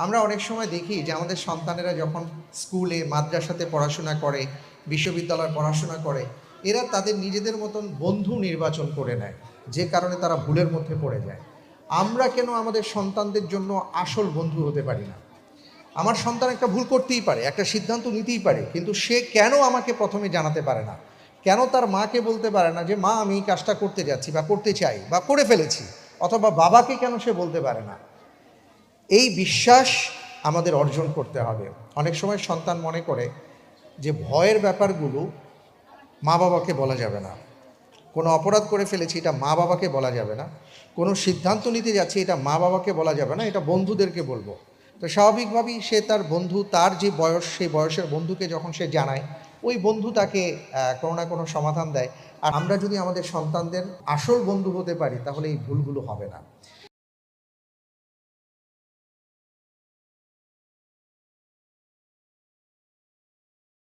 আমরা অনেক সময় দেখি যে আমাদের সন্তানেরা যখন স্কুলে মাদ্রাসাতে পড়াশোনা করে, বিশ্ববিদ্যালয়ে পড়াশোনা করে, এরা তাদের নিজেদের মতন বন্ধু নির্বাচন করে নেয়, যে কারণে তারা ভুলের মধ্যে পড়ে যায়। আমরা কেন আমাদের সন্তানদের জন্য আসল বন্ধু হতে পারি না? আমার সন্তান একটা ভুল করতেই পারে, একটা সিদ্ধান্ত নিতেই পারে, কিন্তু সে কেন আমাকে প্রথমে জানাতে পারে না? কেন তার মাকে বলতে পারে না যে মা আমি এই কাজটা করতে যাচ্ছি বা করতে চাই বা করে ফেলেছি? অথবা বাবাকে কেন সে বলতে পারে না? এই বিশ্বাস আমাদের অর্জন করতে হবে। অনেক সময় সন্তান মনে করে যে ভয়ের ব্যাপারগুলো মা বাবাকে বলা যাবে না, কোনো অপরাধ করে ফেলেছি এটা মা বাবাকে বলা যাবে না, কোনো সিদ্ধান্ত নিতে যাচ্ছি এটা মা বাবাকে বলা যাবে না, এটা বন্ধুদেরকে বলবো। তো স্বাভাবিকভাবেই সে তার বন্ধু, তার যে বয়স, সেই বয়সের বন্ধুকে যখন সে জানায়, ওই বন্ধু তাকে কোনো না কোনো সমাধান দেয়। আর আমরা যদি আমাদের সন্তানদের আসল বন্ধু হতে পারি তাহলে এই ভুলগুলো হবে না।